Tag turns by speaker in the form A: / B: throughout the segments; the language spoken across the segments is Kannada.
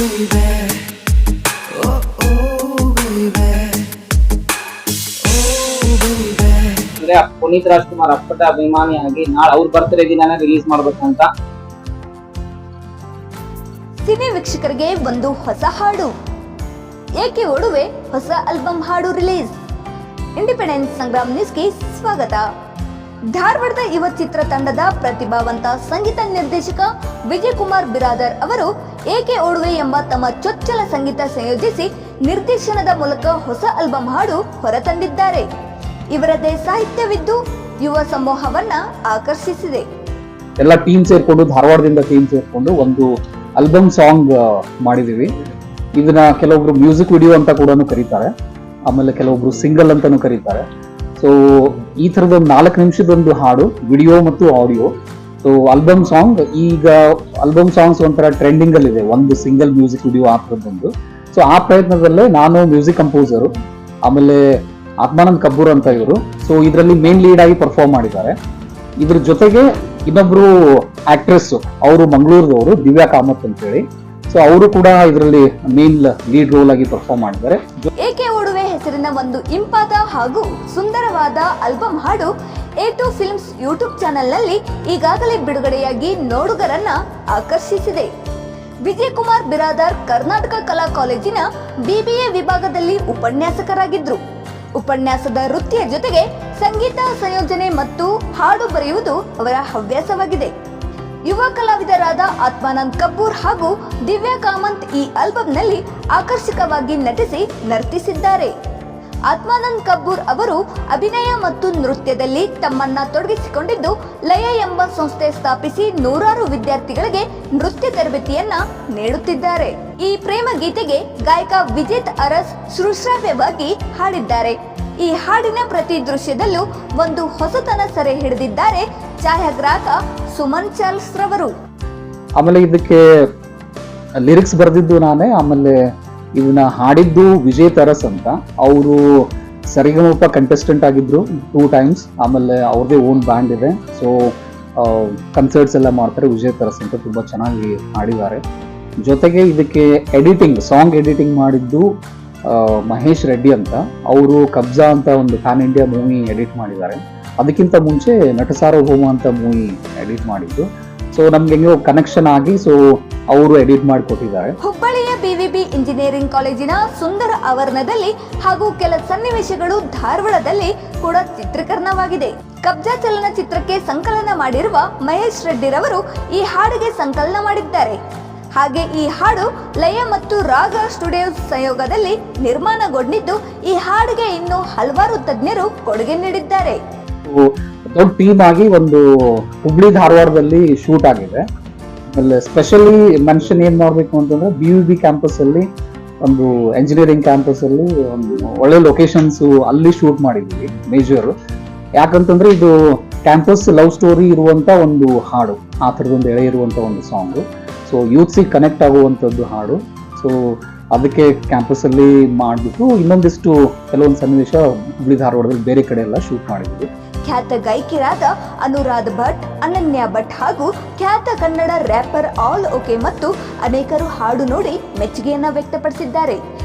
A: ಅಂದ್ರೆ ಪುನೀತ್ ರಾಜ್ಕುಮಾರ್ ಅಪ್ಪಟ ಅಭಿಮಾನಿಯಾಗಿ ನಾಳೆ ಅವ್ರ ಬರ್ತ್ಡೇ ದಿನಾನ ರಿಲೀಸ್ ಮಾಡ್ಬೇಕಂತ.
B: ಸಿನಿ ವೀಕ್ಷಕರಿಗೆ ಒಂದು ಹೊಸ ಹಾಡು, ಏಕೆ ಒಡವೆ ಹೊಸ ಆಲ್ಬಮ್ ಹಾಡು ರಿಲೀಸ್. ಇಂಡಿಪೆಂಡೆನ್ಸ್ ಸಂಗ್ರಾಮ್ ನ್ಯೂಸ್ಗೆ ಸ್ವಾಗತ. ಧಾರವಾಡದ ಯುವ ಚಿತ್ರತಂಡದ ಪ್ರತಿಭಾವಂತ ಸಂಗೀತ ನಿರ್ದೇಶಕ ವಿಜಯ್ ಕುಮಾರ್ ಬಿರಾದರ್ ಅವರು ಏಕೆ ಒಡವೆ ಎಂಬ ತಮ್ಮ ಚೊಚ್ಚಲ ಸಂಗೀತ ಸಂಯೋಜಿಸಿ ನಿರ್ದೇಶನದ ಮೂಲಕ ಹೊಸ ಆಲ್ಬಮ್ ಹಾಡು ಹೊರತಂದಿದ್ದಾರೆ. ಇವರದೇ ಸಾಹಿತ್ಯವಿದ್ದು ಯುವ ಸಮೂಹವನ್ನ ಆಕರ್ಷಿಸಿದೆ.
C: ಎಲ್ಲ ಟೀಮ್ ಸೇರ್ಕೊಂಡು, ಧಾರವಾಡದಿಂದ ಟೀಮ್ ಸೇರ್ಕೊಂಡು ಒಂದು ಆಲ್ಬಮ್ ಸಾಂಗ್ ಮಾಡಿದೀವಿ. ಇದನ್ನ ಕೆಲವೊಬ್ರು ಮ್ಯೂಸಿಕ್ ವಿಡಿಯೋ ಅಂತ ಕೂಡ ಕರೀತಾರೆ, ಆಮೇಲೆ ಕೆಲವೊಬ್ರು ಸಿಂಗಲ್ ಅಂತಾನು ಕರೀತಾರೆ. ಸೊ ಈ ತರದ ಒಂದು 4 ನಿಮಿಷದೊಂದು ಹಾಡು, ವಿಡಿಯೋ ಮತ್ತು ಆಡಿಯೋ. ಸೊ ಆಲ್ಬಮ್ ಸಾಂಗ್, ಈಗ ಆಲ್ಬಮ್ ಸಾಂಗ್ಸ್ ಒಂಥರ ಟ್ರೆಂಡಿಂಗ್ ಅಲ್ಲಿ ಇದೆ, ಒಂದು ಸಿಂಗಲ್ ಮ್ಯೂಸಿಕ್ ವಿಡಿಯೋ ಹಾಕೋದೊಂದು. ಸೊ ಆ ಪ್ರಯತ್ನದಲ್ಲೇ ನಾನು ಮ್ಯೂಸಿಕ್ ಕಂಪೋಸರು, ಆಮೇಲೆ ಆತ್ಮಾನಂದ್ ಕಬ್ಬೂರ್ ಅಂತ ಇವರು. ಸೊ ಇದರಲ್ಲಿ ಮೇನ್ ಲೀಡ್ ಆಗಿ ಪರ್ಫಾರ್ಮ್ ಮಾಡಿದ್ದಾರೆ. ಇದ್ರ ಜೊತೆಗೆ ಇನ್ನೊಬ್ರು ಆಕ್ಟ್ರೆಸ್, ಅವರು ಮಂಗಳೂರದವರು, ದಿವ್ಯಾ ಕಾಮತ್ ಅಂತ ಹೇಳಿ. ಸೊ ಅವರು ಕೂಡ ಇದರಲ್ಲಿ ಮೇನ್ ಲೀಡ್ ರೋಲ್ ಆಗಿ ಪರ್ಫಾರ್ಮ್ ಮಾಡಿದ್ದಾರೆ.
B: ಏಕೆ ಒಡವೆ ಹೆಸರಿನ ಒಂದು ಇಂಪಾದ ಹಾಗೂ ಸುಂದರವಾದ ಆಲ್ಬಮ್ ಹಾಡು A2 ಫಿಲ್ಮ್ಸ್ ಯೂಟ್ಯೂಬ್ ಚಾನೆಲ್ನಲ್ಲಿ ಈಗಾಗಲೇ ಬಿಡುಗಡೆಯಾಗಿ ನೋಡುಗರನ್ನ ಆಕರ್ಷಿಸಿದೆ. ವಿಜಯ್ ಕುಮಾರ್ ಬಿರಾದರ್ ಕರ್ನಾಟಕ ಕಲಾ ಕಾಲೇಜಿನ BBA ವಿಭಾಗದಲ್ಲಿ ಉಪನ್ಯಾಸಕರಾಗಿದ್ರು. ಉಪನ್ಯಾಸದ ವೃತ್ತಿಯ ಜೊತೆಗೆ ಸಂಗೀತ ಸಂಯೋಜನೆ ಮತ್ತು ಹಾಡು ಬರೆಯುವುದು ಅವರ ಹವ್ಯಾಸವಾಗಿದೆ. ಯುವ ಕಲಾವಿದರಾದ ಆತ್ಮಾನಂದ್ ಕಬ್ಬೂರ್ ಹಾಗೂ ದಿವ್ಯಾ ಕಾಮಂತ್ ಈ ಆಲ್ಬಂನಲ್ಲಿ ಆಕರ್ಷಕವಾಗಿ ನಟಿಸಿ ನರ್ತಿಸಿದ್ದಾರೆ. ಆತ್ಮಾನಂದ್ ಕಬ್ಬೂರ್ ಅವರು ಅಭಿನಯ ಮತ್ತು ನೃತ್ಯದಲ್ಲಿ ತಮ್ಮನ್ನ ತೊಡಗಿಸಿಕೊಂಡಿದ್ದು, ಲಯ ಎಂಬ ಸಂಸ್ಥೆ ಸ್ಥಾಪಿಸಿ ನೂರಾರು ವಿದ್ಯಾರ್ಥಿಗಳಿಗೆ ನೃತ್ಯ ತರಬೇತಿಯನ್ನ ನೀಡುತ್ತಿದ್ದಾರೆ. ಈ ಪ್ರೇಮ ಗೀತೆಗೆ ಗಾಯಕ ವಿಜೇತ್ ಅರಸ್ ಶ್ರುಶ್ರಾವ್ಯವಾಗಿ ಹಾಡಿದ್ದಾರೆ. ಈ ಹಾಡಿನ ಪ್ರತಿ ದೃಶ್ಯದಲ್ಲೂ ಒಂದು ಹೊಸತನ ಸೆರೆ ಹಿಡಿದಿದ್ದಾರೆ ಛಾಯಾಗ್ರಾಹಕ ಸುಮನ್ ಚಾರ್ಲ್ಸ್ ರವರು.
C: ಆಮೇಲೆ ಇದಕ್ಕೆ ಲಿರಿಕ್ಸ್ ಬರೆದಿದ್ದು ನಾನೇ, ಆಮೇಲೆ ಇದನ್ನ ಹಾಡಿದ್ದು ವಿಜಯ್ ತರಸ್ ಅಂತ. ಅವರು ಸರಿಗಮಪ ಕಂಟೆಸ್ಟೆಂಟ್ ಆಗಿದ್ರು 2 times. ಆಮೇಲೆ ಅವ್ರದೇ ಓನ್ ಬ್ಯಾಂಡ್ ಇದೆ. ಸೊ ಕನ್ಸರ್ಟ್ಸ್ ಎಲ್ಲ ಮಾಡ್ತಾರೆ. ವಿಜಯ್ ತರಸ್ ಅಂತ ತುಂಬಾ ಚೆನ್ನಾಗಿ ಹಾಡಿದ್ದಾರೆ. ಜೊತೆಗೆ ಇದಕ್ಕೆ ಎಡಿಟಿಂಗ್, ಸಾಂಗ್ ಎಡಿಟಿಂಗ್ ಮಾಡಿದ್ದು ಮಹೇಶ್ ರೆಡ್ಡಿ ಅಂತ. ಅವರು ಕಬ್ಜಾ ಅಂತ ಒಂದು ಪ್ಯಾನ್ ಇಂಡಿಯಾ ಮೂವಿ ಎಡಿಟ್ ಮಾಡಿದ್ದಾರೆ. ಅದಕ್ಕಿಂತ ಮುಂಚೆ ನಟಸಾರ್ವಭೌಮ ಅಂತ ಮೂವಿ ಎಡಿಟ್ ಮಾಡಿದ್ದು. ಸೊ ನಮ್ಗೆ ಹೆಂಗೋ ಕನೆಕ್ಷನ್ ಆಗಿ, ಸೊ ಅವರು ಎಡಿಟ್ ಮಾಡಿಕೊಟ್ಟಿದ್ದಾರೆ.
B: ಹುಬ್ಬಳ್ಳಿಯ BVB ಇಂಜಿನಿಯರಿಂಗ್ ಕಾಲೇಜಿನ ಸುಂದರ ಆವರಣದಲ್ಲಿ ಹಾಗೂ ಕೆಲ ಸನ್ನಿವೇಶಗಳು ಧಾರವಾಡದಲ್ಲಿ ಕೂಡ ಚಿತ್ರೀಕರಣವಾಗಿದೆ. ಕಬ್ಜಾ ಚಲನಚಿತ್ರಕ್ಕೆ ಸಂಕಲನ ಮಾಡಿರುವ ಮಹೇಶ್ ರೆಡ್ಡಿರವರು ಈ ಹಾಡಿಗೆ ಸಂಕಲನ ಮಾಡಿದ್ದಾರೆ. ಹಾಗೆ ಈ ಹಾಡು ಲಯ ಮತ್ತು ರಾಗ ಸ್ಟುಡಿಯೋಸ್ ಸಹಯೋಗದಲ್ಲಿ ನಿರ್ಮಾಣಗೊಂಡಿದ್ದು, ಈ ಹಾಡಿಗೆ ಇನ್ನು ಹಲವಾರು ತಜ್ಞರು ಕೊಡುಗೆ ನೀಡಿದ್ದಾರೆ.
C: ದೊಡ್ಡ ಟೀಮ್ ಆಗಿ ಒಂದು ಹುಬ್ಳಿ ಧಾರವಾಡದಲ್ಲಿ ಶೂಟ್ ಆಗಿದೆ. ಆಮೇಲೆ ಸ್ಪೆಷಲಿ ಮೆನ್ಷನ್ ಏನ್ ಮಾಡ್ಬೇಕು ಅಂತಂದ್ರೆ, BVB ಕ್ಯಾಂಪಸ್ ಅಲ್ಲಿ, ಒಂದು ಎಂಜಿನಿಯರಿಂಗ್ ಕ್ಯಾಂಪಸ್ ಅಲ್ಲಿ ಒಂದು ಒಳ್ಳೆ ಲೊಕೇಶನ್ಸ್ ಅಲ್ಲಿ ಶೂಟ್ ಮಾಡಿದ್ವಿ ಮೇಜರ್. ಯಾಕಂತಂದ್ರೆ ಇದು ಕ್ಯಾಂಪಸ್ ಲವ್ ಸ್ಟೋರಿ ಇರುವಂತ ಒಂದು ಹಾಡು, ಆ ಥರದೊಂದು ಎಳೆ ಇರುವಂತ ಒಂದು ಸಾಂಗ್. ಸೊ ಯೂತ್ಸಿಗೆ ಕನೆಕ್ಟ್ ಆಗುವಂಥದ್ದು ಹಾಡು. ಸೊ ಅದಕ್ಕೆ ಕ್ಯಾಂಪಸ್ ಅಲ್ಲಿ ಮಾಡಿಬಿಟ್ಟು ಇನ್ನೊಂದಿಷ್ಟು ಕೆಲವೊಂದು ಸನ್ನಿವೇಶ ಹುಬ್ಳಿ ಧಾರವಾಡದಲ್ಲಿ ಬೇರೆ ಕಡೆ ಎಲ್ಲ ಶೂಟ್ ಮಾಡಿದ್ವಿ.
B: ಖ್ಯಾತ ಗಾಯಕಿಯರಾದ ಅನುರಾಧ ಭಟ್, ಅನನ್ಯ ಭಟ್ ಹಾಗೂ ಖ್ಯಾತ ಕನ್ನಡ ರ್ಯಾಪರ್ ಆಲ್ ಓಕೆ ಮತ್ತು ಅನೇಕರು ಹಾಡು ನೋಡಿ ಮೆಚ್ಚುಗೆಯನ್ನ ವ್ಯಕ್ತಪಡಿಸಿದ್ದಾರೆ.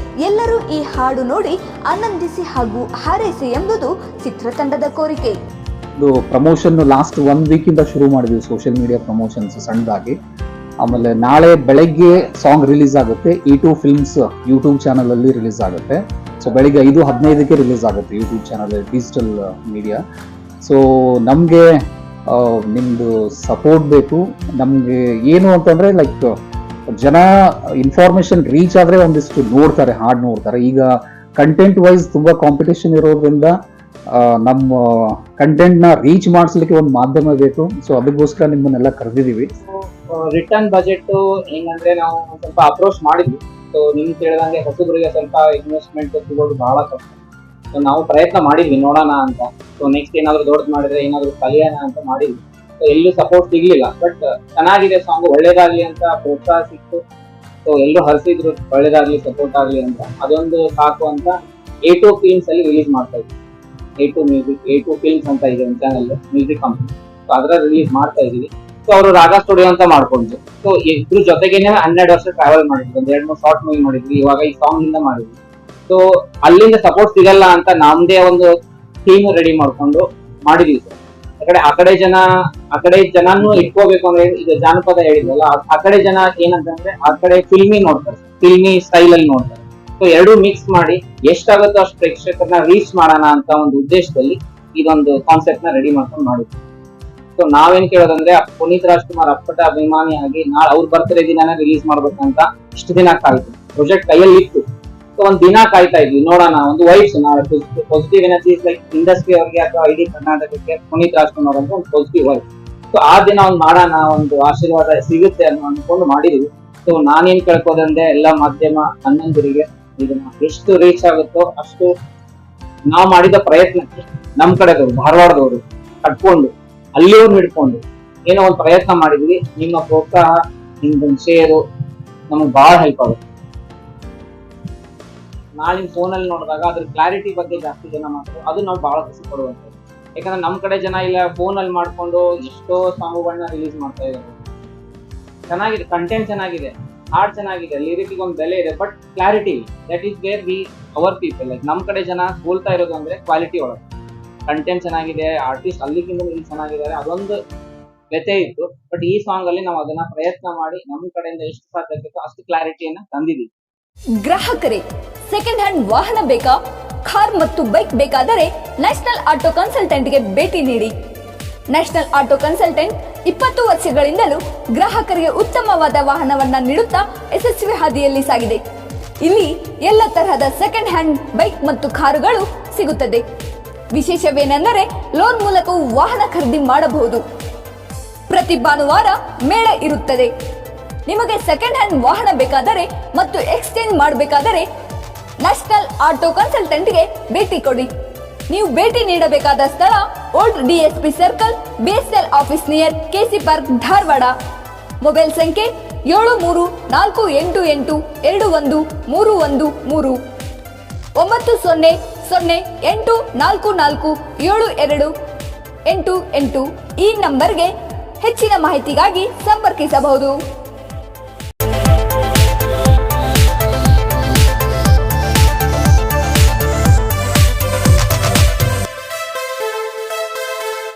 B: ಎಲ್ಲರೂ ಈ ಹಾಡು ನೋಡಿ ಆನಂದಿಸಿ ಹಾಗೂ ಹಾರೈಸಿ ಎಂಬುದು ಚಿತ್ರತಂಡದ ಕೋರಿಕೆ.
C: ಇದು ಪ್ರಮೋಷನ್ ಲಾಸ್ಟ್ 1 week ಇಂದ ಶುರು ಮಾಡಿದ್ವಿ, ಸೋಷಿಯಲ್ ಮೀಡಿಯಾ ಪ್ರಮೋಷನ್ಸ್ ಸಣ್ಣದಾಗಿ. ಆಮೇಲೆ ನಾಳೆ ಬೆಳಗ್ಗೆ ಸಾಂಗ್ ರಿಲೀಸ್ ಆಗುತ್ತೆ. E2 ಫಿಲ್ಮ್ಸ್ ಯೂಟ್ಯೂಬ್ ಚಾನಲ್ ಅಲ್ಲಿ ರಿಲೀಸ್ ಆಗುತ್ತೆ. ಸೊ ಬೆಳಿಗ್ಗೆ 5:15ಕ್ಕೆ ರಿಲೀಸ್ ಆಗುತ್ತೆ YouTube channel, digital media. So ನಮಗೆ ನಿಮ್ದು ಸಪೋರ್ಟ್ ಬೇಕು. ನಮ್ಗೆ ಏನು ಅಂತಂದ್ರೆ, ಲೈಕ್ ಜನ ಇನ್ಫಾರ್ಮೇಶನ್ ರೀಚ್ ಆದ್ರೆ ಒಂದಿಷ್ಟು ನೋಡ್ತಾರೆ, ಹಾಡು ನೋಡ್ತಾರೆ. ಈಗ ಕಂಟೆಂಟ್ ವೈಸ್ ತುಂಬಾ ಕಾಂಪಿಟೇಷನ್ ಇರೋದ್ರಿಂದ ನಮ್ಮ ಕಂಟೆಂಟ್ ನ ರೀಚ್ ಮಾಡಿಸ್ಲಿಕ್ಕೆ ಒಂದು ಮಾಧ್ಯಮ ಬೇಕು. ಸೊ ಅದಕ್ಕೋಸ್ಕರ ನಿಮ್ಮನ್ನೆಲ್ಲ ಕರೆದಿದ್ದೀವಿ.
A: ರಿಟರ್ನ್ ಬಜೆಟ್ ಹೆಂಗಂದ್ರೆ, ನಾವು ಸ್ವಲ್ಪ ಅಪ್ರೋಚ್ ಮಾಡಿದ್ವಿ. ಸೊ ನಿಮ್ಗೆ ಕೇಳಿದಂಗೆ ಹೊಸಬರಿಗೆ ಸ್ವಲ್ಪ ಇನ್ವೆಸ್ಟ್ಮೆಂಟ್ ಸಿಗೋದು ಬಹಳ ಕಷ್ಟ. ಸೊ ನಾವು ಪ್ರಯತ್ನ ಮಾಡಿದ್ವಿ, ನೋಡೋಣ ಅಂತ. ಸೊ ನೆಕ್ಸ್ಟ್ ಏನಾದ್ರು ದೊಡ್ಡದು ಮಾಡಿದ್ರೆ ಏನಾದ್ರು ಕಲಿಯೋಣ ಅಂತ ಮಾಡಿದ್ವಿ. ಸೊ ಎಲ್ಲೂ ಸಪೋರ್ಟ್ ಸಿಗ್ಲಿಲ್ಲ. ಬಟ್ ಚೆನ್ನಾಗಿದೆ ಸಾಂಗ್, ಒಳ್ಳೇದಾಗ್ಲಿ ಅಂತ ಪ್ರೋತ್ಸಾಹ ಸಿಕ್ತು. ಸೊ ಎಲ್ಲರೂ ಹರಿಸಿದ್ರು, ಒಳ್ಳೇದಾಗ್ಲಿ, ಸಪೋರ್ಟ್ ಆಗ್ಲಿ ಅಂತ. ಅದೊಂದು ಸಾಕು ಅಂತ A2 ಫಿಲ್ಮ್ಸ್ ಅಲ್ಲಿ ರಿಲೀಸ್ ಮಾಡ್ತಾ ಇದ್ವಿ. A2 ಮ್ಯೂಸಿಕ್, A2 ಫಿಲ್ಮ್ಸ್ ಅಂತ ಇದೆ ಒಂದು ಚಾನಲ್, ಮ್ಯೂಸಿಕ್ ಕಂಪನಿ. ಸೊ ಅದರ ರಿಲೀಸ್ ಮಾಡ್ತಾ ಇದೀವಿ. ಸೊ ಅವರು ರಾಗ ಸ್ಟುಡಿಯೋ ಅಂತ ಮಾಡ್ಕೊಂಡ್ರು. ಸೊ ಇದ್ರ ಜೊತೆಗೇನೆ 12 ವರ್ಷ ಟ್ರಾವೆಲ್ ಮಾಡಿದ್ವಿ, ಒಂದ್ 2-3 ಶಾರ್ಟ್ ಮೂವಿ ಮಾಡಿದ್ವಿ, ಇವಾಗ ಈ ಸಾಂಗ್ ಇಂದ ಮಾಡಿದ್ವಿ. ಸೊ ಅಲ್ಲಿಂದ ಸಪೋರ್ಟ್ ಸಿಗಲ್ಲ ಅಂತ ನಮ್ದೇ ಒಂದು ಟೀಮ್ ರೆಡಿ ಮಾಡ್ಕೊಂಡು ಮಾಡಿದ್ವಿ ಸರ್. ಆ ಕಡೆ ಜನನು ಇಟ್ಕೋಬೇಕು ಅಂದ್ರೆ ಈಗ ಜಾನಪದ ಹೇಳಿದ್ವಲ್ಲ, ಆ ಕಡೆ ಜನ ಏನಂತಂದ್ರೆ ಆ ಕಡೆ ಫಿಲ್ಮಿ ನೋಡ್ತಾರೆ, ಫಿಲ್ಮಿ ಸ್ಟೈಲ್ ಅಲ್ಲಿ ನೋಡ್ತಾರೆ. ಸೊ ಎರಡು ಮಿಕ್ಸ್ ಮಾಡಿ ಎಷ್ಟಾಗುತ್ತೋ ಅಷ್ಟು ಪ್ರೇಕ್ಷಕರನ್ನ ರೀಚ್ ಮಾಡೋಣ ಅಂತ ಒಂದು ಉದ್ದೇಶದಲ್ಲಿ ಇದೊಂದು ಕಾನ್ಸೆಪ್ಟ್ ನ ರೆಡಿ ಮಾಡ್ಕೊಂಡು ಮಾಡಿದ್ವಿ. ಸೊ ನಾವೇನ್ ಕೇಳೋದಂದ್ರೆ ಪುನೀತ್ ರಾಜ್ಕುಮಾರ್ ಅಪ್ಪಟ ಅಭಿಮಾನಿ ಆಗಿ ನಾಳೆ ಅವ್ರ ಬರ್ತ್ಡೇ ದಿನಾನೇ ರಿಲೀಸ್ ಮಾಡ್ಬೇಕಂತ ಇಷ್ಟು ದಿನ ಕಾಯ್ತು. ಪ್ರಾಜೆಕ್ಟ್ ಕೈಯಲ್ಲಿ ಇತ್ತು. ಸೊ ಒಂದ್ ದಿನ ಕಾಯ್ತಾ ಇದ್ವಿ, ನೋಡೋಣ ಒಂದು ವೈಬ್ಸ್ ನಾಳೆ ಪಾಸಿಟಿವ್ ಎನರ್ಜೀಸ್ ಲೈಕ್ ಇಂಡಸ್ಟ್ರಿ ಅವ್ರಿಗೆ ಅಥವಾ ಇಡೀ ಕರ್ನಾಟಕಕ್ಕೆ ಪುನೀತ್ ರಾಜ್ಕುಮಾರ್ ಅಂತ ಒಂದು ಪಾಸಿಟಿವ್ ವೈಬ್. ಸೊ ಆ ದಿನ ಒಂದ್ ಮಾಡೋಣ, ಒಂದು ಆಶೀರ್ವಾದ ಸಿಗುತ್ತೆ ಅನ್ನೋ ಅನ್ಕೊಂಡು ಮಾಡಿದ್ವಿ. ಸೊ ನಾನೇನ್ ಕೇಳ್ಕೋದಂದ್ರೆ ಎಲ್ಲ ಮಾಧ್ಯಮ ಅಣ್ಣಂದಿರಿಗೆ ಇದನ್ನ ಎಷ್ಟು ರೀಚ್ ಆಗುತ್ತೋ ಅಷ್ಟು ನಾವು ಮಾಡಿದ ಪ್ರಯತ್ನಕ್ಕೆ ನಮ್ ಕಡೆದವರು ಧಾರವಾಡದವರು ಕಟ್ಕೊಂಡು ಅಲ್ಲಿಯವ್ರು ಹಿಡ್ಕೊಂಡು ಏನೋ ಒಂದು ಪ್ರಯತ್ನ ಮಾಡಿದ್ವಿ. ನಿಮ್ಮ ಪ್ರೋತ್ಸಾಹ, ನಿಮ್ದೊಂದು ಶೇರು ನಮಗ್ ಬಹಳ ಹೆಲ್ಪ್ ಆಗುತ್ತೆ. ನಾಳೆ ಫೋನಲ್ಲಿ ನೋಡಿದಾಗ ಅದ್ರ ಕ್ಲಾರಿಟಿ ಬಗ್ಗೆ ಜಾಸ್ತಿ ಜನ ಮಾಡ್ತಾರೆ, ಅದು ನಾವು ಬಹಳ ಖುಷಿ ಪಡುವಂಥದ್ದು. ಯಾಕಂದ್ರೆ ನಮ್ ಕಡೆ ಜನ ಇಲ್ಲ ಫೋನಲ್ಲಿ ಮಾಡ್ಕೊಂಡು ಎಷ್ಟೋ ಸಾಂಗ್ಗಳನ್ನ ರಿಲೀಸ್ ಮಾಡ್ತಾ ಇದ್ದಾರೆ. ಚೆನ್ನಾಗಿದೆ, ಕಂಟೆಂಟ್ ಚೆನ್ನಾಗಿದೆ, ಹಾಡ್ ಚೆನ್ನಾಗಿದೆ, ಲಿರಿಕ್ಗೆ ಒಂದು ಬೆಲೆ ಇದೆ, but clarity that is where we hour people. Like ನಮ್ ಕಡೆ ಜನ ಹೋಲ್ತಾ ಇರೋದು ಅಂದ್ರೆ ಕ್ವಾಲಿಟಿ ಒಳಗೆ. ಕಂಟೆಂಟ್ ಚೆನ್ನಾಗಿದೆ, ಆರ್ಟಿಸ್ಟ್ ಅಲ್ಲಿಗಿಂತ ಇಲ್ಲಿ ಚೆನ್ನಾಗಿದ್ದಾರೆ, ಅದೊಂದು ವ್ಯತ್ಯೆ ಇತ್ತು. ಬಟ್ ಈ ಸಾಂಗ್ ಅಲ್ಲಿ ನಾವು ಅದನ್ನ ಪ್ರಯತ್ನ ಮಾಡಿ ನಮ್ಮ ಕಡೆಯಿಂದ ಎಷ್ಟು ಸಾಧ್ಯ ಆಗ್ತೈತೋ ಅಷ್ಟು ಕ್ಲಾರಿಟಿಯನ್ನ ತಂದಿದ್ದೀವಿ.
B: ಗ್ರಾಹಕರೇ, ಸೆಕೆಂಡ್ ಹ್ಯಾಂಡ್ ವಾಹನ ಬೇಕಾ? ಕಾರ್ ಮತ್ತು ಬೈಕ್ ಬೇಕಾದರೆ ನ್ಯಾಷನಲ್ ಆಟೋ ಕನ್ಸಲ್ಟೆಂಟ್ಗೆ ಭೇಟಿ ನೀಡಿ. ನ್ಯಾಷನಲ್ ಆಟೋ ಕನ್ಸಲ್ಟೆಂಟ್ 20 ವರ್ಷಗಳಿಂದಲೂ ಗ್ರಾಹಕರಿಗೆ ಉತ್ತಮವಾದ ವಾಹನವನ್ನ ನೀಡುತ್ತಾ ಯಶಸ್ವಿ ಹಾದಿಯಲ್ಲಿ ಸಾಗಿದೆ. ಇಲ್ಲಿ ಎಲ್ಲ ತರಹದ ಸೆಕೆಂಡ್ ಹ್ಯಾಂಡ್ ಬೈಕ್ ಮತ್ತು ಕಾರುಗಳು ಸಿಗುತ್ತದೆ. ವಿಶೇಷವೇನೆಂದರೆ ಲೋನ್ ಮೂಲಕವೂ ವಾಹನ ಖರೀದಿ ಮಾಡಬಹುದು. ಪ್ರತಿ ಭಾನುವಾರ ಮೇಳ ಇರುತ್ತದೆ. ನಿಮಗೆ ಸೆಕೆಂಡ್ ಹ್ಯಾಂಡ್ ವಾಹನ ಬೇಕಾದರೆ ಮತ್ತು ಎಕ್ಸ್ಚೇಂಜ್ ಮಾಡಬೇಕಾದರೆ ನ್ಯಾಷನಲ್ ಆಟೋ ಕನ್ಸಲ್ಟೆಂಟ್ಗೆ ಭೇಟಿ ಕೊಡಿ. ನೀವು ಭೇಟಿ ನೀಡಬೇಕಾದ ಸ್ಥಳ old DSP circle, BSL office near KC park, Dharwad. Mobile ಸಂಖ್ಯೆ 7348821313 9008447288. ಈ ನಂಬರ್ಗೆ ಹೆಚ್ಚಿನ ಮಾಹಿತಿಗಾಗಿ ಸಂಪರ್ಕಿಸಬಹುದು.